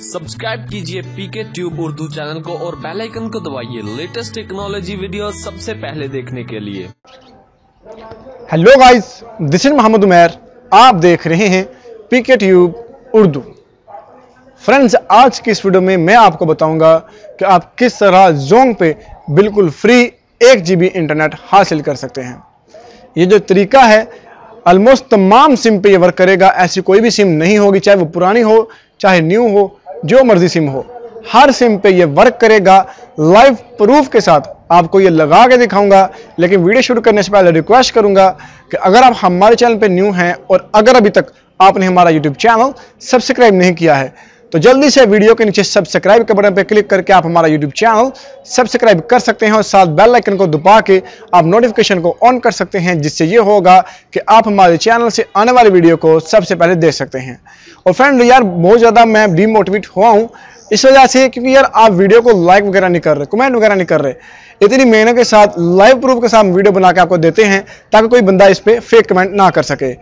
Subscribe कीजिए पीके tube Urdu channel को और बेल आइकन को दबाइए लेटेस्ट टेक्नोलॉजी वीडियो सबसे पहले देखने के लिए। Hello guys, this is Mohammad Umair. आप देख रहे हैं पीके ट्यूब उर्दू। फ्रेंड्स, आज की इस वीडियो में मैं आपको बताऊंगा कि आप किस तरह जोंग पे बिल्कुल फ्री 1 GB इंटरनेट हासिल कर सकते हैं। ये जो तरीका है ऑलमोस्ट तमाम सिम पे ये वर्क करेगा। ऐसी कोई भी सिम नहीं होगी, चाहे वो पुरानी हो चाहे न्यू हो, जो मर्जी सिम हो, हर सिम पे ये वर्क करेगा। लाइव प्रूफ के साथ आपको ये लगा के दिखाऊंगा। लेकिन वीडियो शुरू करने से पहले रिक्वेस्ट करूंगा कि अगर आप हमारे चैनल पे न्यू हैं और अगर अभी तक आपने हमारा यूट्यूब चैनल सब्सक्राइब नहीं किया है तो जल्दी से वीडियो के नीचे सब्सक्राइब के बटन पर क्लिक करके आप हमारा यूट्यूब चैनल सब्सक्राइब कर सकते हैं और साथ बेल आइकन को दबा के आप नोटिफिकेशन को ऑन कर सकते हैं, जिससे ये होगा कि आप हमारे चैनल से आने वाली वीडियो को सबसे पहले देख सकते हैं। और फ्रेंड यार, बहुत ज़्यादा मैं डीमोटिवेट हुआ हूँ इस वजह से, क्योंकि यार आप वीडियो को लाइक वगैरह नहीं कर रहे, कमेंट वगैरह नहीं कर रहे। इतनी मेहनत के साथ लाइव प्रूफ के साथ वीडियो बना के आपको देते हैं ताकि कोई बंदा इस पे फेक कमेंट ना कर सके।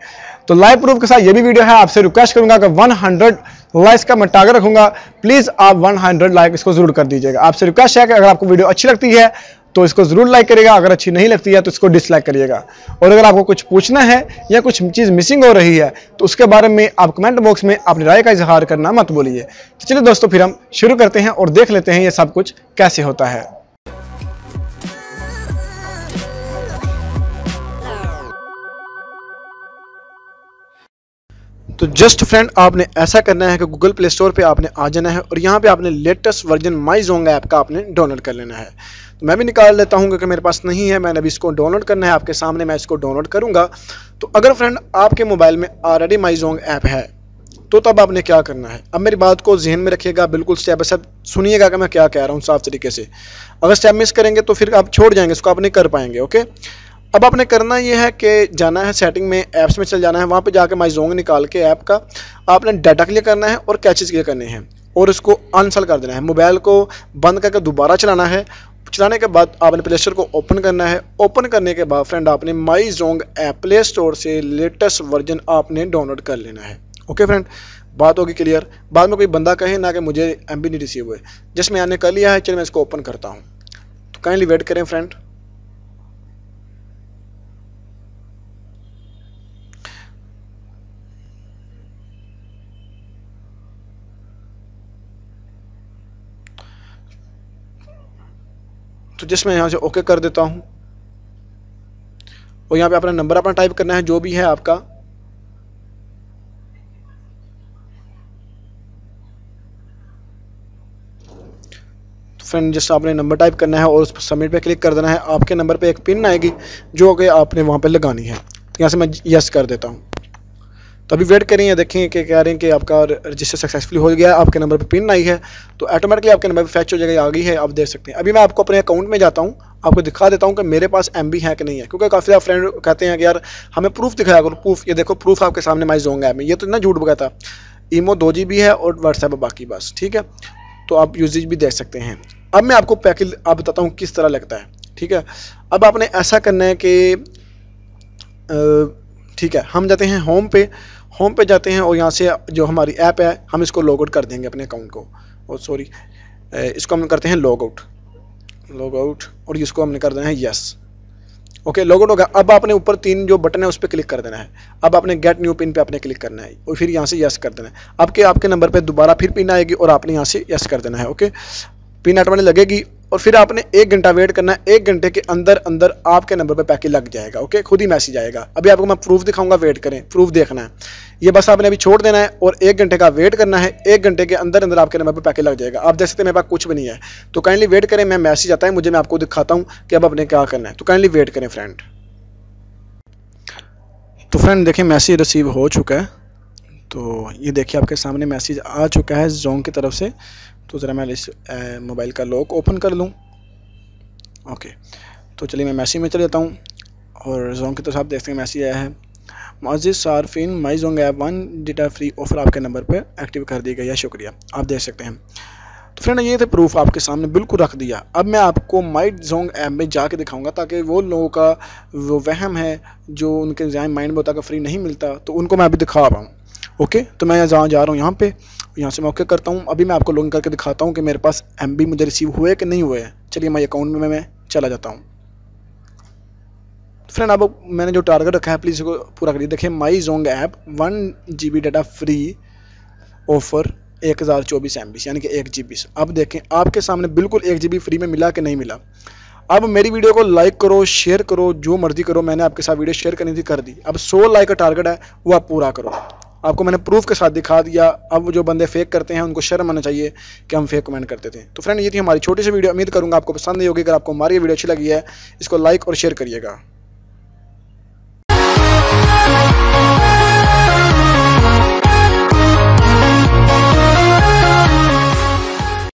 तो लाइव प्रूफ के साथ ये भी वीडियो है। आपसे रिक्वेस्ट करूंगा कि 100 लाइक्स का मैं टारगेट रखूंगा। प्लीज आप 100 लाइक इसको जरूर कर दीजिएगा। आपसे रिक्वेस्ट है कि अगर आपको वीडियो अच्छी लगती है तो इसको जरूर लाइक करिएगा, अगर अच्छी नहीं लगती है तो इसको डिसलाइक करिएगा। और अगर आपको कुछ पूछना है या कुछ चीज़ मिसिंग हो रही है तो उसके बारे में आप कमेंट बॉक्स में अपनी राय का इजहार करना मत भूलिए। तो चलिए दोस्तों, फिर हम शुरू करते हैं और देख लेते हैं ये सब कुछ कैसे होता है। तो जस्ट फ्रेंड, आपने ऐसा करना है कि गूगल प्ले स्टोर पे आपने आ जाना है और यहाँ पे आपने लेटेस्ट वर्जन माई जोंग ऐप का आपने डाउनलोड कर लेना है। तो मैं भी निकाल लेता हूँ क्योंकि मेरे पास नहीं है, मैंने अभी इसको डाउनलोड करना है। आपके सामने मैं इसको डाउनलोड करूँगा। तो अगर फ्रेंड आपके मोबाइल में ऑलरेडी माई जोंग ऐप है तो तब आपने क्या करना है, अब मेरी बात को जहन में रखिएगा, बिल्कुल स्टेप बाय स्टेप सुनिएगा कि मैं क्या कह रहा हूँ साफ तरीके से। अगर स्टेप मिस करेंगे तो फिर आप छोड़ जाएंगे, इसको आप नहीं कर पाएंगे। ओके, अब आपने करना ये है कि जाना है सेटिंग में, ऐप्स में चल जाना है, वहाँ पे जाके माई जोंग निकाल के ऐप का आपने डाटा क्लियर करना है और कैचेस क्लियर करने हैं और इसको अनइंस्टॉल कर देना है। मोबाइल को बंद करके दोबारा चलाना है। चलाने के बाद आपने प्ले स्टोर को ओपन करना है। ओपन करने के बाद फ्रेंड आपने माई जोंग ऐप प्ले स्टोर से लेटेस्ट वर्जन आपने डाउनलोड कर लेना है। ओके फ्रेंड, बात होगी क्लियर। बाद में कोई बंदा कहे ना कि मुझे MB नहीं रिसीव हुए। जिस मैंने कर लिया है, चलिए मैं इसको ओपन करता हूँ। तो काइंडली वेट करें फ्रेंड। तो जिसमें यहाँ से ओके कर देता हूँ और यहाँ पे अपना नंबर अपना टाइप करना है जो भी है आपका। तो फ्रेंड, जिस आपने नंबर टाइप करना है और उस पर सबमिट पे क्लिक कर देना है। आपके नंबर पे एक पिन आएगी जो कि आपने वहाँ पे लगानी है। तो यहाँ से मैं यस कर देता हूँ। तो अभी वेट करें, देखें कि कह रहे हैं कि आपका रजिस्टर सक्सेसफुल हो गया, आपके नंबर पे पिन आई है तो ऑटोमेटिकली आपके नंबर पे फैच हो जाएगा, आ गई है, आप देख सकते हैं। अभी मैं आपको अपने अकाउंट में जाता हूँ, आपको दिखा देता हूँ कि मेरे पास MB है कि नहीं है, क्योंकि काफ़ी फ्रेंड कहते हैं कि यार हमें प्रूफ दिखाया करो। प्रूफ ये देखो, प्रूफ आपके सामने माई जोंग ऐप में। ये तो ना झूठ बोला था। ईमो 2 GB है और व्हाट्सएप बाकी बस, ठीक है। तो आप यूजेज भी देख सकते हैं। अब मैं आपको पैकेज आप बताता हूँ किस तरह लगता है, ठीक है। अब आपने ऐसा करना है कि ठीक है, हम जाते हैं होम पे जाते हैं और यहाँ से जो हमारी ऐप है हम इसको लॉग आउट कर देंगे अपने अकाउंट को। और सॉरी, इसको हम करते हैं लॉग आउट और इसको हमने कर देना है यस। ओके, लॉग आउट हो गया। अब आपने ऊपर 3 जो बटन है उस पर क्लिक कर देना है। अब आपने गेट न्यू पिन पे आपने क्लिक करना है और फिर यहाँ से यस कर देना है। आपके नंबर पे दोबारा फिर पिन आएगी और आपने यहाँ से यस कर देना है। ओके, पिन ऑटोमेटिक लगेगी और फिर आपने 1 घंटा वेट करना है। 1 घंटे के अंदर अंदर आपके नंबर पे पैकेज लग जाएगा। ओके, खुद ही मैसेज आएगा। अभी आपको मैं प्रूफ दिखाऊंगा, वेट करें, प्रूफ देखना है। ये बस आपने अभी छोड़ देना है और 1 घंटे का वेट करना है। 1 घंटे के अंदर अंदर आपके नंबर पे पैकेज लग जाएगा। आप देख सकते हैं मेरे पास कुछ भी नहीं है। तो काइंडली वेट करें, मैं मैसेज आता है मुझे, मैं आपको दिखाता हूँ कि अब आपने क्या करना है। तो काइंडली वेट करें फ्रेंड। तो फ्रेंड देखें, मैसेज रिसीव हो चुका है। तो ये देखिए आपके सामने मैसेज आ चुका है जोंग की तरफ से। तो ज़रा मैं इस मोबाइल का लॉक ओपन कर लूँ। ओके, तो चलिए मैं मैसेज में चले जाता हूँ और जोंग की तरफ आप देखते हैं मैसेज आया है, मुअज़्ज़िज़ सारफिन my Zong app 1 data free offer आपके नंबर पे एक्टिव कर दी गई है, शुक्रिया। आप देख सकते हैं। तो फ्रेंड, ये थे प्रूफ आपके सामने बिल्कुल रख दिया। अब मैं आपको माई जोंग ऐप में जाके दिखाऊंगा ताकि वो लोगों का वो वहम है जो उनके माइंड में होता है कि फ्री नहीं मिलता, तो उनको मैं अभी दिखा रहा हूँ। ओके, तो मैं जहाँ जा रहा हूँ यहाँ पे, यहाँ से मैं ओके करता हूँ। अभी मैं आपको लॉगिन करके दिखाता हूँ कि मेरे पास MB मुझे रिसीव हुए कि नहीं हुए। चलिए माई अकाउंट में मैं चला जाता हूँ। फ्रेंड अब मैंने जो टारगेट रखा है प्लीज़ इसको पूरा करिए। देखिए my Zong app 1 GB data free offer 1024 MB यानी कि 1 GB। अब देखें आपके सामने बिल्कुल 1 GB फ्री में मिला कि नहीं मिला। अब मेरी वीडियो को लाइक करो, शेयर करो, जो मर्जी करो। मैंने आपके साथ वीडियो शेयर करनी थी, कर दी। अब 100 लाइक का टारगेट है वो आप पूरा करो। आपको मैंने प्रूफ के साथ दिखा दिया। अब जो बंदे फेक करते हैं उनको शर्म आना चाहिए कि हम फेक कमेंट करते थे। तो फ्रेंड ये थी हमारी छोटी सी वीडियो। उम्मीद करूंगा आपको पसंद आई होगी। अगर आपको हमारी वीडियो अच्छी लगी है इसको लाइक और शेयर करिएगा।